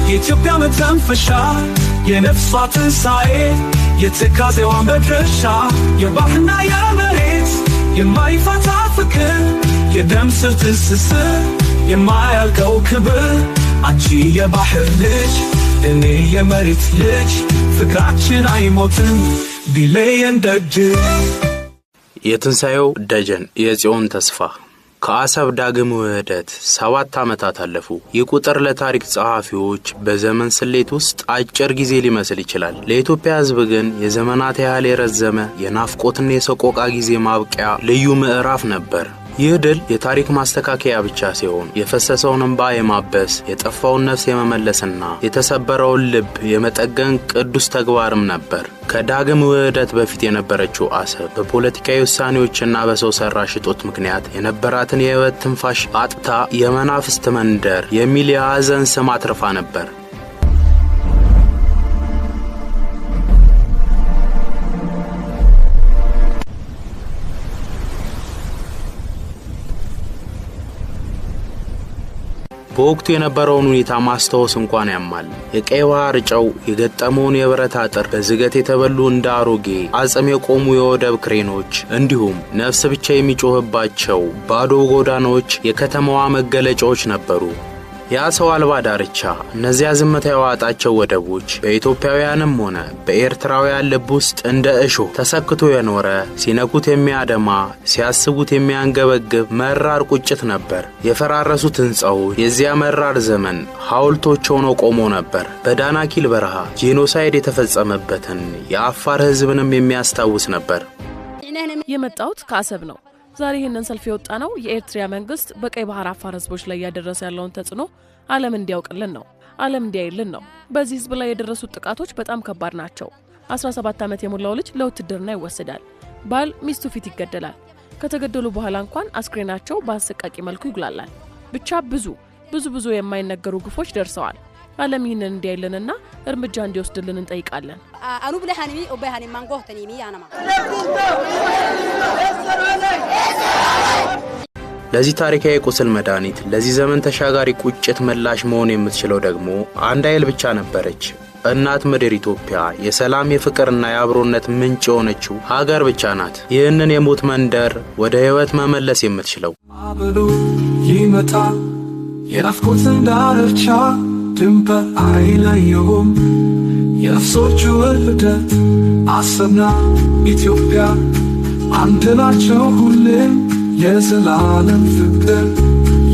የኢትዮጵያ መተንፈሻ የነፍሷ ትንሣኤ የትካዜዋ መድረሻ የባህርና የመሬት የማይፋታ ፍቅር የደም ስር ትስስር የማያልቀው ክብር አንቺ የባህር ልጅ እኔ የመሬት ልጅ ፍቅራችን አይሞትም ቢለየን ደጅ። የትንሣኤው ደጀን የጽዮን ተስፋ ከአሰብ ዳግም ውህደት 7 ዓመታት አለፉ። የቁጥር ለታሪክ ጸሐፊዎች በዘመን ስሌት ውስጥ አጭር ጊዜ ሊመስል ይችላል። ለኢትዮጵያ ሕዝብ ግን የዘመናት ያህል የረዘመ የናፍቆትና የሰቆቃ ጊዜ ማብቂያ ልዩ ምዕራፍ ነበር። ይህ ድል የታሪክ ማስተካከያ ብቻ ሲሆን የፈሰሰውን እንባ የማበስ የጠፋውን ነፍስ የመመለስና የተሰበረውን ልብ የመጠገን ቅዱስ ተግባርም ነበር። ከዳግም ውህደት በፊት የነበረችው አሰብ በፖለቲካዊ ውሳኔዎችና በሰው ሰራሽ እጦት ምክንያት የነበራትን የሕይወት ትንፋሽ አጥታ የመናፍስት መንደር የሚል የሐዘን ስም አትርፋ ነበር። በወቅቱ የነበረውን ሁኔታ ማስተዋወስ እንኳን ያማል። የቀይ ባህር ጨው የገጠመውን የብረት አጥር በዝገት የተበሉ እንደ አሮጌ አጽም የቆሙ የወደብ ክሬኖች እንዲሁም ነፍስ ብቻ የሚጮህባቸው ባዶ ጎዳናዎች የከተማዋ መገለጫዎች ነበሩ። ያ ሰው አልባ ዳርቻ እነዚያ ዝምታ የዋጣቸው ወደቦች በኢትዮጵያውያንም ሆነ በኤርትራውያን ልብ ውስጥ እንደ እሾህ ተሰክቶ የኖረ ሲነኩት የሚያደማ ሲያስቡት የሚያንገበግብ መራር ቁጭት ነበር። የፈራረሱት ሕንጻዎች የዚያ መራር ዘመን ሐውልቶች ሆነው ቆመው ነበር። በዳናኪል በረሃ ጄኖሳይድ የተፈጸመበትን የአፋር ሕዝብንም የሚያስታውስ ነበር። የመጣሁት ከአሰብ ነው። ዛሬ ይህንን ሰልፍ የወጣ ነው የኤርትራ መንግስት በቀይ ባህር አፋር ህዝቦች ላይ ያደረሰ ያለውን ተጽዕኖ ዓለም እንዲያውቅልን ነው፣ ዓለም እንዲያይልን ነው። በዚህ ህዝብ ላይ የደረሱት ጥቃቶች በጣም ከባድ ናቸው። 17 ዓመት የሞላው ልጅ ለውትድርና ይወሰዳል። ባል ሚስቱ ፊት ይገደላል። ከተገደሉ በኋላ እንኳን አስክሬናቸው በአሰቃቂ መልኩ ይጉላላል። ብቻ ብዙ የማይነገሩ ግፎች ደርሰዋል። ዓለም ይህንን እንዲያይልንና እርምጃ እንዲወስድልን እንጠይቃለን። አኑ ብለሃኒ ኦባሃኒ ማንጎህተኒሚ ያናማ ለዚህ ታሪካዊ ቁስል መድኃኒት ለዚህ ዘመን ተሻጋሪ ቁጭት ምላሽ መሆን የምትችለው ደግሞ አንድ ኃይል ብቻ ነበረች። እናት ምድር ኢትዮጵያ የሰላም የፍቅርና የአብሮነት ምንጭ የሆነችው ሀገር ብቻ ናት። ይህንን የሞት መንደር ወደ ሕይወት መመለስ የምትችለው አብሉ ይመጣ የናፍቆት ዳርቻ ድንበር አይለየውም የነፍሶች ውህደት አሰብና ኢትዮጵያ አንድ ናቸው ሁሌም የዘላለም ፍቅር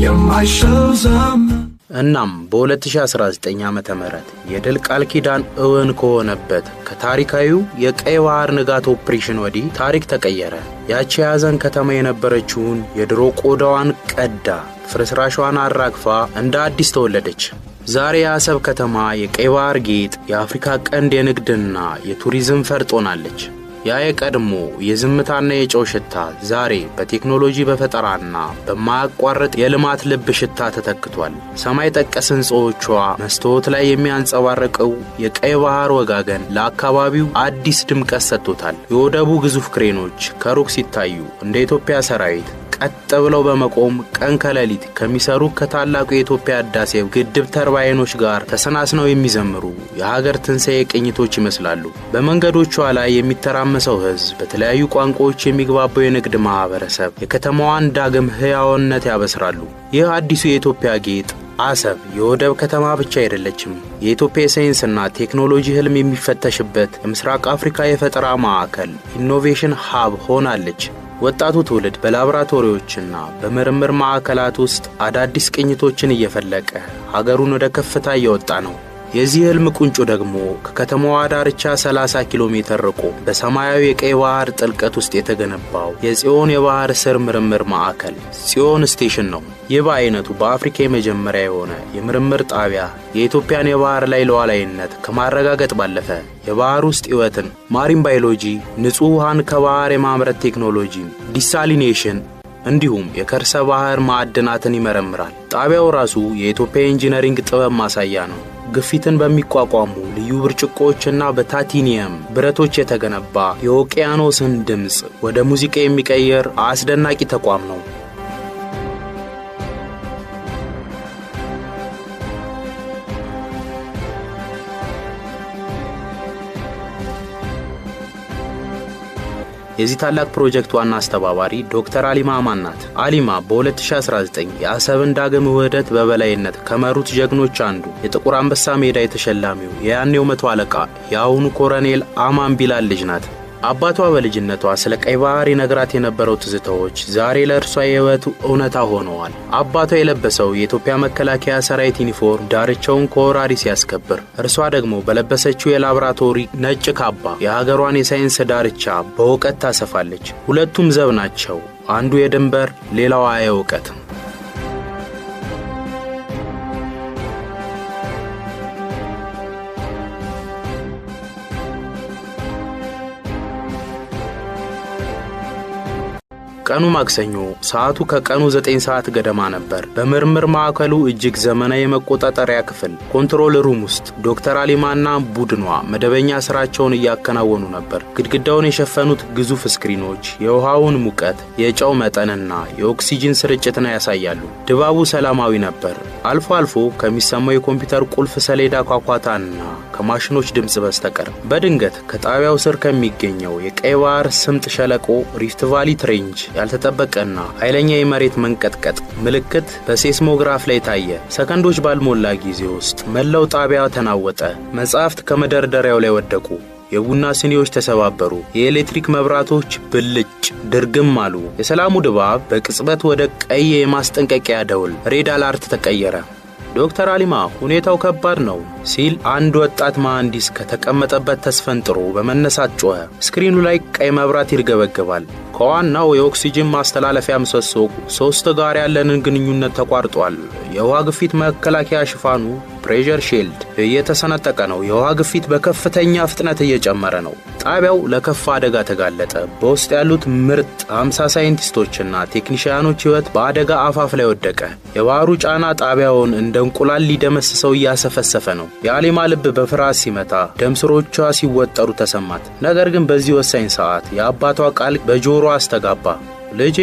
የማይሽረው ዘመን። እናም በ2019 ዓመተ ምህረት የድል ቃል ኪዳን እውን ከሆነበት ከታሪካዊው የቀይ ባህር ንጋት ኦፕሬሽን ወዲህ ታሪክ ተቀየረ። ያቺ ያዘን ከተማ የነበረችውን የድሮ ቆዳዋን ቀዳ ፍርስራሿን አራግፋ እንደ አዲስ ተወለደች። ዛሬ የአሰብ ከተማ የቀይ ባህር ጌጥ የአፍሪካ ቀንድ የንግድና የቱሪዝም ፈርጥ ሆናለች። ያ የቀድሞ የዝምታና የጨው ሽታ ዛሬ በቴክኖሎጂ በፈጠራና በማያቋርጥ የልማት ልብ ሽታ ተተክቷል። ሰማይ ጠቀስ ሕንጻዎቿ መስታወት ላይ የሚያንጸባርቀው የቀይ ባህር ወጋገን ለአካባቢው አዲስ ድምቀት ሰጥቶታል። የወደቡ ግዙፍ ክሬኖች ከሩቅ ሲታዩ እንደ ኢትዮጵያ ሰራዊት ቀጥ ብለው በመቆም ቀን ከሌሊት ከሚሰሩ ከታላቁ የኢትዮጵያ ህዳሴ ግድብ ተርባይኖች ጋር ተሰናስነው የሚዘምሩ የሀገር ትንሣኤ ቅኝቶች ይመስላሉ። በመንገዶቿ ላይ የሚተራመሰው ህዝብ፣ በተለያዩ ቋንቋዎች የሚግባባው የንግድ ማህበረሰብ የከተማዋን ዳግም ህያውነት ያበስራሉ። ይህ አዲሱ የኢትዮጵያ ጌጥ አሰብ የወደብ ከተማ ብቻ አይደለችም። የኢትዮጵያ ሳይንስና ቴክኖሎጂ ህልም የሚፈተሽበት የምስራቅ አፍሪካ የፈጠራ ማዕከል ኢኖቬሽን ሃብ ሆናለች። ወጣቱ ትውልድ በላቦራቶሪዎችና በምርምር ማዕከላት ውስጥ አዳዲስ ቅኝቶችን እየፈለቀ ሀገሩን ወደ ከፍታ እያወጣ ነው። የዚህ ህልም ቁንጮ ደግሞ ከከተማዋ ዳርቻ 30 ኪሎ ሜትር ርቆ በሰማያዊ የቀይ ባህር ጥልቀት ውስጥ የተገነባው የጽዮን የባህር ስር ምርምር ማዕከል ጽዮን ስቴሽን ነው። ይህ በአይነቱ በአፍሪካ የመጀመሪያ የሆነ የምርምር ጣቢያ የኢትዮጵያን የባህር ላይ ሉዓላዊነት ከማረጋገጥ ባለፈ የባህር ውስጥ ህይወትን፣ ማሪን ባዮሎጂ፣ ንጹህ ውሃን ከባህር የማምረት ቴክኖሎጂ፣ ዲሳሊኔሽን እንዲሁም የከርሰ ባህር ማዕድናትን ይመረምራል። ጣቢያው ራሱ የኢትዮጵያ ኢንጂነሪንግ ጥበብ ማሳያ ነው። ግፊትን በሚቋቋሙ ልዩ ብርጭቆዎችና በታቲኒየም ብረቶች የተገነባ የኦቂያኖስን ድምጽ ወደ ሙዚቃ የሚቀየር አስደናቂ ተቋም ነው። የዚህ ታላቅ ፕሮጀክት ዋና አስተባባሪ ዶክተር አሊማ አማን ናት። አሊማ በ2019 የአሰብን ዳግም ውህደት በበላይነት ከመሩት ጀግኖች አንዱ የጥቁር አንበሳ ሜዳይ ተሸላሚው የያኔው መቶ አለቃ የአሁኑ ኮሎኔል አማን ቢላል ልጅ ናት። አባቷ በልጅነቷ ስለ ቀይ ባህር ይነግራት የነበረው ትዝታዎች ዛሬ ለእርሷ የህይወቱ እውነታ ሆነዋል። አባቷ የለበሰው የኢትዮጵያ መከላከያ ሰራዊት ዩኒፎርም ዳርቻውን ከወራሪ ሲያስከብር፣ እርሷ ደግሞ በለበሰችው የላብራቶሪ ነጭ ካባ የሀገሯን የሳይንስ ዳርቻ በእውቀት ታሰፋለች። ሁለቱም ዘብ ናቸው። አንዱ የድንበር ሌላዋ የእውቀት። ቀኑ ማክሰኞ፣ ሰዓቱ ከቀኑ 9 ሰዓት ገደማ ነበር። በምርምር ማዕከሉ እጅግ ዘመናዊ መቆጣጠሪያ ክፍል ኮንትሮል ሩም ውስጥ ዶክተር አሊማና ቡድኗ መደበኛ ስራቸውን እያከናወኑ ነበር። ግድግዳውን የሸፈኑት ግዙፍ ስክሪኖች የውሃውን ሙቀት፣ የጨው መጠንና የኦክሲጅን ስርጭትን ያሳያሉ። ድባቡ ሰላማዊ ነበር። አልፎ አልፎ ከሚሰማው የኮምፒውተር ቁልፍ ሰሌዳ ኳኳታና ከማሽኖች ድምጽ በስተቀር። በድንገት ከጣቢያው ስር ከሚገኘው የቀይ ባህር ስምጥ ሸለቆ ሪፍት ቫሊ ትሬንጅ ያልተጠበቀና ኃይለኛ የመሬት መንቀጥቀጥ ምልክት በሴስሞግራፍ ላይ ታየ። ሰከንዶች ባልሞላ ጊዜ ውስጥ መላው ጣቢያ ተናወጠ። መጻሕፍት ከመደርደሪያው ላይ ወደቁ። የቡና ስኒዎች ተሰባበሩ። የኤሌክትሪክ መብራቶች ብልጭ ድርግም አሉ። የሰላሙ ድባብ በቅጽበት ወደ ቀይ የማስጠንቀቂያ ደውል ሬድ አላርት ተቀየረ። ዶክተር አሊማ ሁኔታው ከባድ ነው ሲል አንድ ወጣት መሐንዲስ ከተቀመጠበት ተስፈንጥሮ በመነሳት ጮኸ። ስክሪኑ ላይ ቀይ መብራት ይርገበገባል። ከዋናው የኦክሲጅን ማስተላለፊያ ምሰሶ 3 ጋር ያለንን ግንኙነት ተቋርጧል። የውሃ ግፊት መከላከያ ሽፋኑ ፕሬሸር ሺልድ እየተሰነጠቀ ነው። የውሃ ግፊት በከፍተኛ ፍጥነት እየጨመረ ነው። ጣቢያው ለከፋ አደጋ ተጋለጠ። በውስጥ ያሉት ምርጥ 50 ሳይንቲስቶችና ቴክኒሽያኖች ህይወት በአደጋ አፋፍ ላይ ወደቀ። የባህሩ ጫና ጣቢያውን እንደ እንቁላል ሊደመስሰው እያሰፈሰፈ ነው። የአሊማ ልብ በፍርሃት ሲመታ፣ ደም ስሮቿ ሲወጠሩ ተሰማት። ነገር ግን በዚህ ወሳኝ ሰዓት የአባቷ ቃል በጆሮ አስተጋባ። ልጄ፣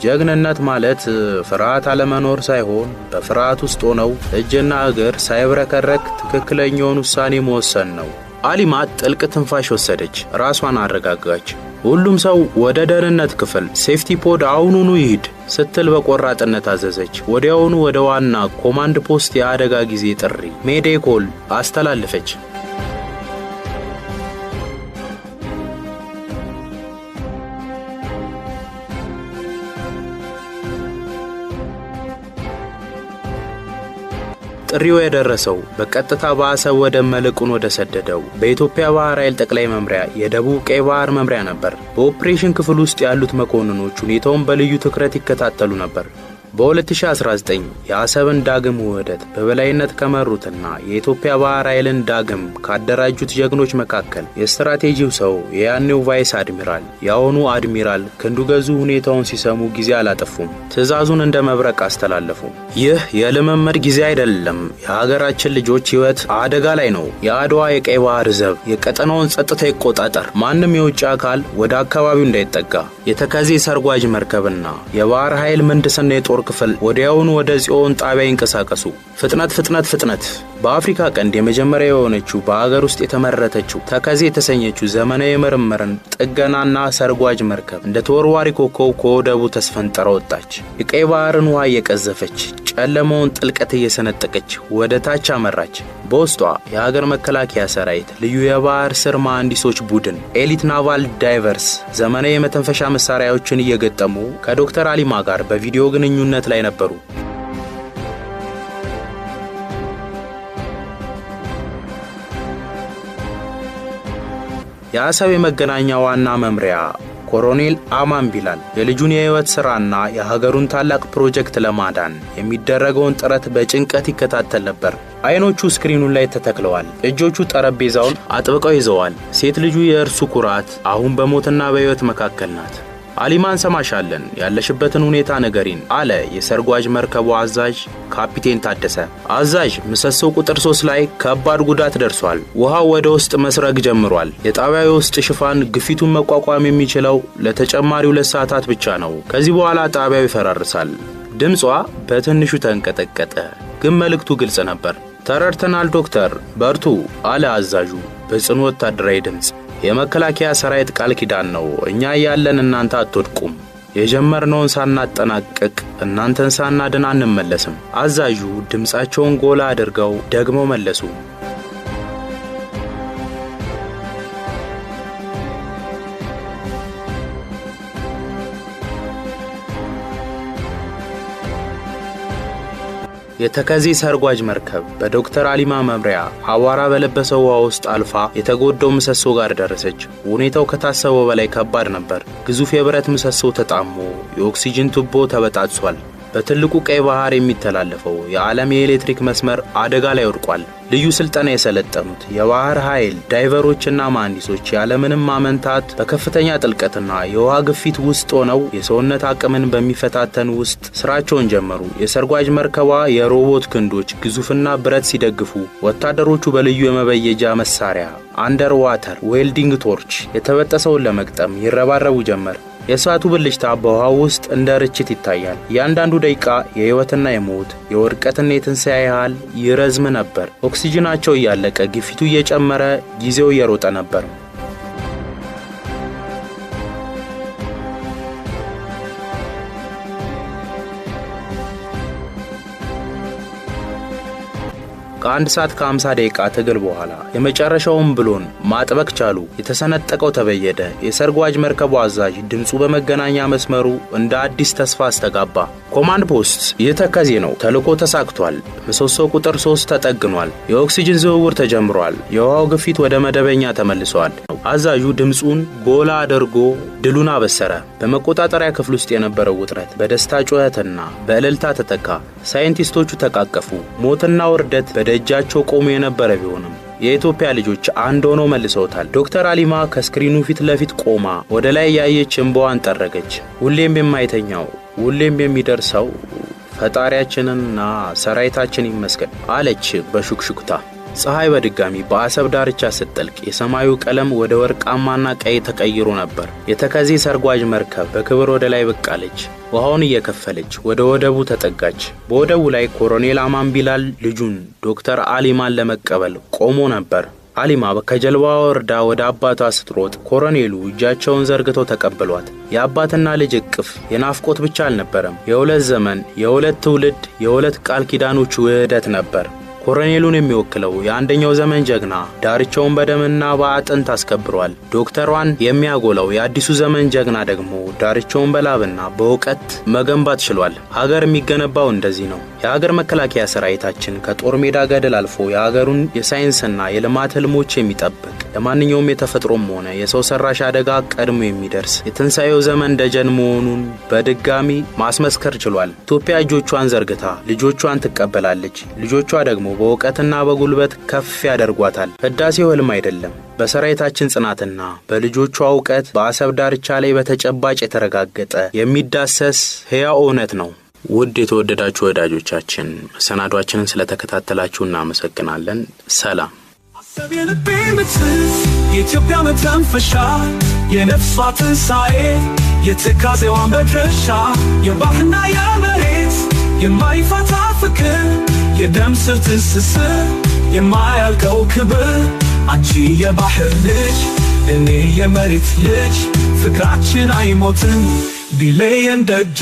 ጀግንነት ማለት ፍርሃት አለመኖር ሳይሆን በፍርሃት ውስጥ ሆነው እጅና እግር ሳይብረከረክ ትክክለኛውን ውሳኔ መወሰን ነው። አሊማ ጥልቅ ትንፋሽ ወሰደች። ራሷን አረጋጋች። ሁሉም ሰው ወደ ደህንነት ክፍል ሴፍቲ ፖድ አሁኑኑ ይሂድ ስትል በቆራጥነት አዘዘች። ወዲያውኑ ወደ ዋና ኮማንድ ፖስት የአደጋ ጊዜ ጥሪ ሜዴይ ኮል አስተላለፈች። ጥሪው የደረሰው በቀጥታ በአሰብ ወደ መልቁን ወደ ሰደደው በኢትዮጵያ ባህር ኃይል ጠቅላይ መምሪያ የደቡብ ቀይ ባህር መምሪያ ነበር። በኦፕሬሽን ክፍል ውስጥ ያሉት መኮንኖች ሁኔታውን በልዩ ትኩረት ይከታተሉ ነበር። በ2019 የአሰብን ዳግም ውህደት በበላይነት ከመሩትና የኢትዮጵያ ባህር ኃይልን ዳግም ካደራጁት ጀግኖች መካከል የስትራቴጂው ሰው የያኔው ቫይስ አድሚራል የአሁኑ አድሚራል ክንዱ ገዙ ሁኔታውን ሲሰሙ ጊዜ አላጠፉም። ትዕዛዙን እንደ መብረቅ አስተላለፉ። ይህ የልምምድ ጊዜ አይደለም። የሀገራችን ልጆች ህይወት አደጋ ላይ ነው። የአድዋ የቀይ ባህር ዘብ የቀጠናውን ጸጥታ ይቆጣጠር። ማንም የውጭ አካል ወደ አካባቢው እንዳይጠጋ። የተከዜ ሰርጓጅ መርከብና የባህር ኃይል ምህንድስና የጦር ክፍል ወዲያውኑ ወደ ጽዮን ጣቢያ ይንቀሳቀሱ። ፍጥነት! በአፍሪካ ቀንድ የመጀመሪያ የሆነችው በአገር ውስጥ የተመረተችው ተከዜ የተሰኘችው ዘመናዊ ምርምርን ጥገናና ሰርጓጅ መርከብ እንደ ተወርዋሪ ኮከብ ከወደቡ ተስፈንጥራ ወጣች። የቀይ ባህርን ውሃ እየቀዘፈች ጨለማውን ጥልቀት እየሰነጠቀች ወደ ታች አመራች። በውስጧ የሀገር መከላከያ ሰራዊት፣ ልዩ የባህር ስር መሐንዲሶች ቡድን፣ ኤሊት ናቫል ዳይቨርስ ዘመናዊ የመተንፈሻ መሳሪያዎችን እየገጠሙ ከዶክተር አሊማ ጋር በቪዲዮ ግንኙነት ላይ ነበሩ። የአሰብ የመገናኛ ዋና መምሪያ ኮሎኔል አማን ቢላል የልጁን የህይወት ሥራና የሀገሩን ታላቅ ፕሮጀክት ለማዳን የሚደረገውን ጥረት በጭንቀት ይከታተል ነበር። አይኖቹ ስክሪኑ ላይ ተተክለዋል። እጆቹ ጠረጴዛውን አጥብቀው ይዘዋል። ሴት ልጁ የእርሱ ኩራት አሁን በሞትና በህይወት መካከል ናት። አሊማን ሰማሻለን፣ ያለሽበትን ሁኔታ ነገሪን አለ የሰርጓጅ መርከቡ አዛዥ ካፒቴን ታደሰ። አዛዥ፣ ምሰሶ ቁጥር 3 ላይ ከባድ ጉዳት ደርሷል። ውሃው ወደ ውስጥ መስረግ ጀምሯል። የጣቢያው ውስጥ ሽፋን ግፊቱን መቋቋም የሚችለው ለተጨማሪ 2 ሰዓታት ብቻ ነው። ከዚህ በኋላ ጣቢያው ይፈራርሳል። ድምጿ በትንሹ ተንቀጠቀጠ፣ ግን መልእክቱ ግልጽ ነበር። ተረድተናል ዶክተር፣ በርቱ አለ አዛዡ በጽኑ ወታደራዊ ድምጽ። የመከላከያ ሰራዊት ቃል ኪዳን ነው። እኛ ያለን እናንተ አትወድቁም። የጀመርነውን ሳናጠናቅቅ እናንተን ሳናድን አንመለስም። አዛዡ ድምጻቸውን ጎላ አድርገው ደግሞ መለሱ። የተከዜ ሰርጓጅ መርከብ በዶክተር አሊማ መምሪያ አዋራ በለበሰው ውሃ ውስጥ አልፋ የተጎዳው ምሰሶ ጋር ደረሰች። ሁኔታው ከታሰበው በላይ ከባድ ነበር። ግዙፍ የብረት ምሰሶ ተጣሞ የኦክሲጅን ቱቦ ተበጣጥሷል። በትልቁ ቀይ ባህር የሚተላለፈው የዓለም የኤሌክትሪክ መስመር አደጋ ላይ ወድቋል። ልዩ ስልጠና የሰለጠኑት የባህር ኃይል ዳይቨሮችና መሐንዲሶች ያለምንም ማመንታት በከፍተኛ ጥልቀትና የውሃ ግፊት ውስጥ ሆነው የሰውነት አቅምን በሚፈታተን ውስጥ ስራቸውን ጀመሩ። የሰርጓጅ መርከቧ የሮቦት ክንዶች ግዙፍና ብረት ሲደግፉ፣ ወታደሮቹ በልዩ የመበየጃ መሳሪያ አንደር ዋተር ዌልዲንግ ቶርች የተበጠሰውን ለመቅጠም ይረባረቡ ጀመር። የእሳቱ ብልጭታ በውሃው ውስጥ እንደ ርችት ይታያል። ያንዳንዱ ደቂቃ የህይወትና የሞት የወድቀትና የትንሣኤ ያህል ይረዝም ነበር። ኦክሲጅናቸው እያለቀ ግፊቱ እየጨመረ ጊዜው እየሮጠ ነበር። ከአንድ ሰዓት ከ50 ደቂቃ ትግል በኋላ የመጨረሻውን ብሎን ማጥበቅ ቻሉ። የተሰነጠቀው ተበየደ። የሰርጓጅ መርከቡ አዛዥ ድምጹ በመገናኛ መስመሩ እንደ አዲስ ተስፋ አስተጋባ። ኮማንድ ፖስት የተከዜ ነው። ተልኮ ተሳክቷል። ምሰሶ ቁጥር 3 ተጠግኗል። የኦክሲጅን ዝውውር ተጀምሯል። የውሃው ግፊት ወደ መደበኛ ተመልሷል። አዛዡ ድምጹን ጎላ አድርጎ ድሉን አበሰረ። በመቆጣጠሪያ ክፍል ውስጥ የነበረው ውጥረት በደስታ ጩኸትና በእልልታ ተተካ። ሳይንቲስቶቹ ተቃቀፉ። ሞትና ውርደት በደጃቸው ቆሞ የነበረ ቢሆንም የኢትዮጵያ ልጆች አንድ ሆነው መልሰውታል። ዶክተር አሊማ ከስክሪኑ ፊት ለፊት ቆማ ወደ ላይ ያየች እንባዋን ጠረገች። ሁሌም የማይተኛው ሁሌም የሚደርሰው ፈጣሪያችንና ሰራዊታችን ይመስገን አለች በሹክሹክታ። ፀሐይ በድጋሚ በአሰብ ዳርቻ ስትጠልቅ የሰማዩ ቀለም ወደ ወርቃማና ቀይ ተቀይሮ ነበር። የተከዜ ሰርጓጅ መርከብ በክብር ወደ ላይ ብቅ አለች። ውሃውን እየከፈለች ወደ ወደቡ ተጠጋች። በወደቡ ላይ ኮሎኔል አማን ቢላል ልጁን ዶክተር አሊማን ለመቀበል ቆሞ ነበር። አሊማ ከጀልባዋ ወርዳ ወደ አባቷ ስትሮጥ ኮሎኔሉ እጃቸውን ዘርግተው ተቀበሏት። የአባትና ልጅ እቅፍ የናፍቆት ብቻ አልነበረም። የሁለት ዘመን የሁለት ትውልድ የሁለት ቃል ኪዳኖች ውህደት ነበር። ኮሎኔሉን የሚወክለው የአንደኛው ዘመን ጀግና ዳርቻውን በደምና በአጥንት አስከብሯል። ዶክተሯን የሚያጎላው የአዲሱ ዘመን ጀግና ደግሞ ዳርቻውን በላብና በእውቀት መገንባት ችሏል። ሀገር የሚገነባው እንደዚህ ነው። የሀገር መከላከያ ሰራዊታችን ከጦር ሜዳ ገደል አልፎ የሀገሩን የሳይንስና የልማት ህልሞች የሚጠብቅ ለማንኛውም የተፈጥሮም ሆነ የሰው ሰራሽ አደጋ ቀድሞ የሚደርስ የትንሣኤው ዘመን ደጀን መሆኑን በድጋሚ ማስመስከር ችሏል። ኢትዮጵያ እጆቿን ዘርግታ ልጆቿን ትቀበላለች። ልጆቿ ደግሞ በእውቀትና በጉልበት ከፍ ያደርጓታል። ህዳሴው ህልም አይደለም። በሰራዊታችን ጽናትና በልጆቿ እውቀት በአሰብ ዳርቻ ላይ በተጨባጭ የተረጋገጠ የሚዳሰስ ሕያው እውነት ነው። ውድ የተወደዳችሁ ወዳጆቻችን ሰናዷችንን ስለተከታተላችሁ እናመሰግናለን። ሰላም። አሰብ የልቤ ምትስ የኢትዮጵያ መተንፈሻ የነፍሷ ትንሣኤ የትካዜዋ መድረሻ የባህርና የመሬት የማይፈታ ፍቅር የደም ስር ትስስር የማያልቀው ክብር አንቺ የባህር ልጅ እኔ የመሬት ልጅ ፍቅራችን አይሞትም ቢለየን ደጅ